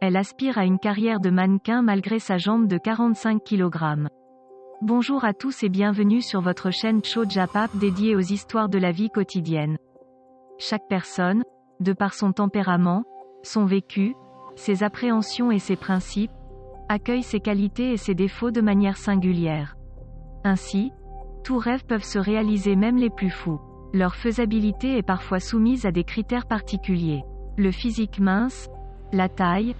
Elle aspire à une carrière de mannequin malgré sa jambe de 45 kg. Bonjour à tous et bienvenue sur votre chaîne Chojapap dédiée aux histoires de la vie quotidienne. Chaque personne, de par son tempérament, son vécu, ses appréhensions et ses principes, accueille ses qualités et ses défauts de manière singulière. Ainsi, tous rêves peuvent se réaliser, même les plus fous. Leur faisabilité est parfois soumise à des critères particuliers. Le physique mince, la taille,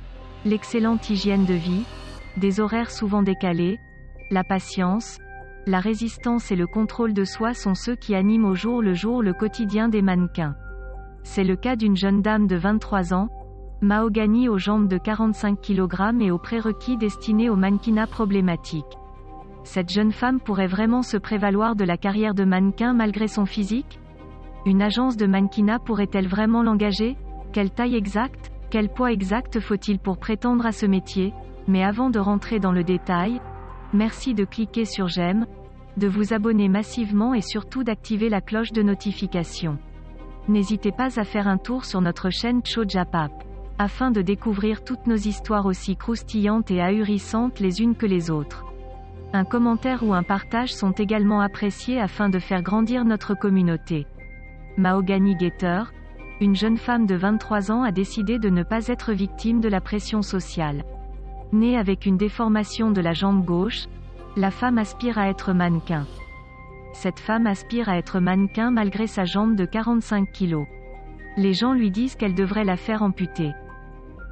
l'excellente hygiène de vie, des horaires souvent décalés, la patience, la résistance et le contrôle de soi sont ceux qui animent au jour le quotidien des mannequins. C'est le cas d'une jeune dame de 23 ans, Mahogany, aux jambes de 45 kg et aux prérequis destinés au mannequinat problématique. Cette jeune femme pourrait vraiment se prévaloir de la carrière de mannequin malgré son physique? Une agence de mannequinat pourrait-elle vraiment l'engager? Quelle taille exacte? Quel poids exact faut-il pour prétendre à ce métier? Mais avant de rentrer dans le détail, merci de cliquer sur j'aime, de vous abonner massivement et surtout d'activer la cloche de notification. N'hésitez pas à faire un tour sur notre chaîne Chojapap, afin de découvrir toutes nos histoires aussi croustillantes et ahurissantes les unes que les autres. Un commentaire ou un partage sont également appréciés afin de faire grandir notre communauté. Mahogany Gator, une jeune femme de 23 ans a décidé de ne pas être victime de la pression sociale. Née avec une déformation de la jambe gauche, la femme aspire à être mannequin. Cette femme aspire à être mannequin malgré sa jambe de 45 kg. Les gens lui disent qu'elle devrait la faire amputer.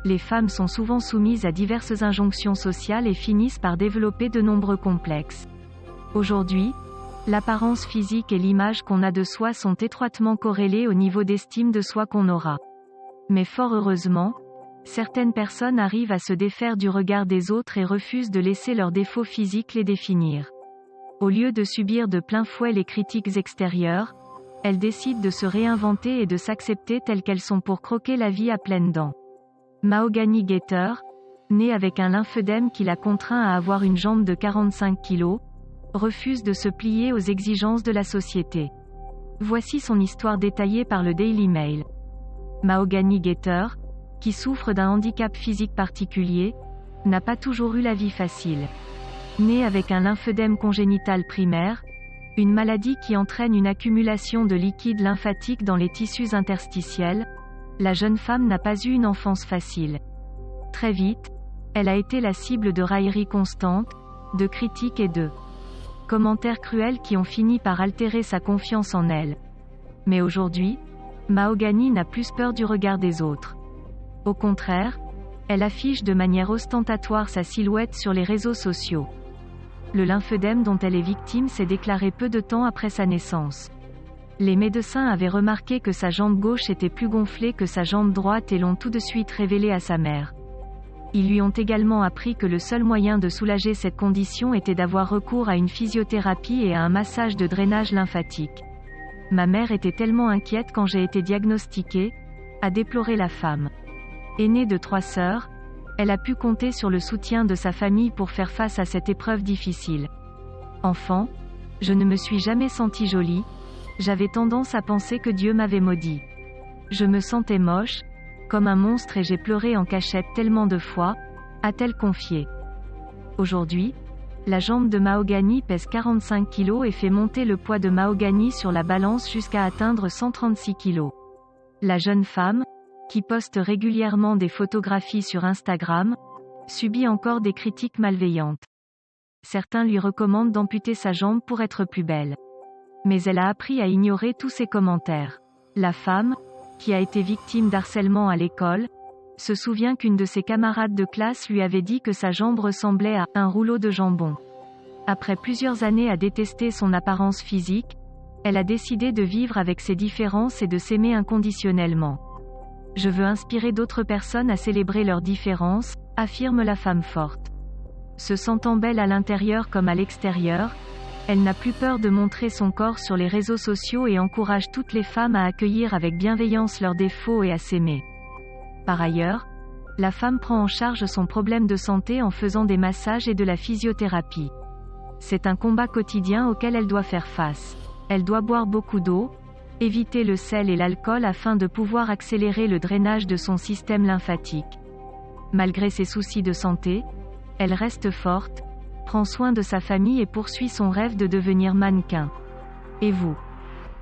Les femmes sont souvent soumises à diverses injonctions sociales et finissent par développer de nombreux complexes. Aujourd'hui, l'apparence physique et l'image qu'on a de soi sont étroitement corrélées au niveau d'estime de soi qu'on aura. Mais fort heureusement, certaines personnes arrivent à se défaire du regard des autres et refusent de laisser leurs défauts physiques les définir. Au lieu de subir de plein fouet les critiques extérieures, elles décident de se réinventer et de s'accepter telles qu'elles sont pour croquer la vie à pleines dents. Mahogany Gator, née avec un lymphœdème qui la contraint à avoir une jambe de 45 kg, refuse de se plier aux exigences de la société. Voici son histoire détaillée par le Daily Mail. Mahogany Gator, qui souffre d'un handicap physique particulier, n'a pas toujours eu la vie facile. Née avec un lymphœdème congénital primaire, une maladie qui entraîne une accumulation de liquide lymphatique dans les tissus interstitiels, la jeune femme n'a pas eu une enfance facile. Très vite, elle a été la cible de railleries constantes, de critiques et de commentaires cruels qui ont fini par altérer sa confiance en elle. Mais aujourd'hui, Mahogany n'a plus peur du regard des autres. Au contraire, elle affiche de manière ostentatoire sa silhouette sur les réseaux sociaux. Le lymphœdème dont elle est victime s'est déclaré peu de temps après sa naissance. Les médecins avaient remarqué que sa jambe gauche était plus gonflée que sa jambe droite et l'ont tout de suite révélé à sa mère. Ils lui ont également appris que le seul moyen de soulager cette condition était d'avoir recours à une physiothérapie et à un massage de drainage lymphatique. Ma mère était tellement inquiète quand j'ai été diagnostiquée, a déploré la femme. Aînée de 3 sœurs, elle a pu compter sur le soutien de sa famille pour faire face à cette épreuve difficile. Enfant, je ne me suis jamais sentie jolie, j'avais tendance à penser que Dieu m'avait maudit. Je me sentais moche, comme un monstre et j'ai pleuré en cachette tellement de fois, a-t-elle confié. Aujourd'hui, la jambe de Mahogany pèse 45 kg et fait monter le poids de Mahogany sur la balance jusqu'à atteindre 136 kg. La jeune femme, qui poste régulièrement des photographies sur Instagram, subit encore des critiques malveillantes. Certains lui recommandent d'amputer sa jambe pour être plus belle. Mais elle a appris à ignorer tous ces commentaires. La femme, qui a été victime d'harcèlement à l'école, se souvient qu'une de ses camarades de classe lui avait dit que sa jambe ressemblait à un rouleau de jambon. Après plusieurs années à détester son apparence physique, elle a décidé de vivre avec ses différences et de s'aimer inconditionnellement. Je veux inspirer d'autres personnes à célébrer leurs différences, affirme la femme forte. Se sentant belle à l'intérieur comme à l'extérieur, elle n'a plus peur de montrer son corps sur les réseaux sociaux et encourage toutes les femmes à accueillir avec bienveillance leurs défauts et à s'aimer. Par ailleurs, la femme prend en charge son problème de santé en faisant des massages et de la physiothérapie. C'est un combat quotidien auquel elle doit faire face. Elle doit boire beaucoup d'eau, éviter le sel et l'alcool afin de pouvoir accélérer le drainage de son système lymphatique. Malgré ses soucis de santé, elle reste forte, prend soin de sa famille et poursuit son rêve de devenir mannequin. Et vous?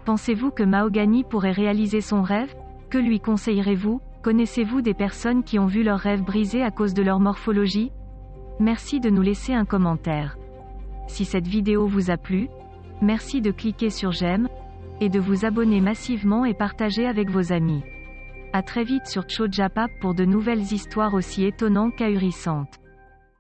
Pensez-vous que Mahogany pourrait réaliser son rêve? Que lui conseillerez-vous? Connaissez-vous des personnes qui ont vu leur rêve brisé à cause de leur morphologie? Merci de nous laisser un commentaire. Si cette vidéo vous a plu, merci de cliquer sur j'aime, et de vous abonner massivement et partager avec vos amis. À très vite sur Chojapap pour de nouvelles histoires aussi étonnantes qu'ahurissantes.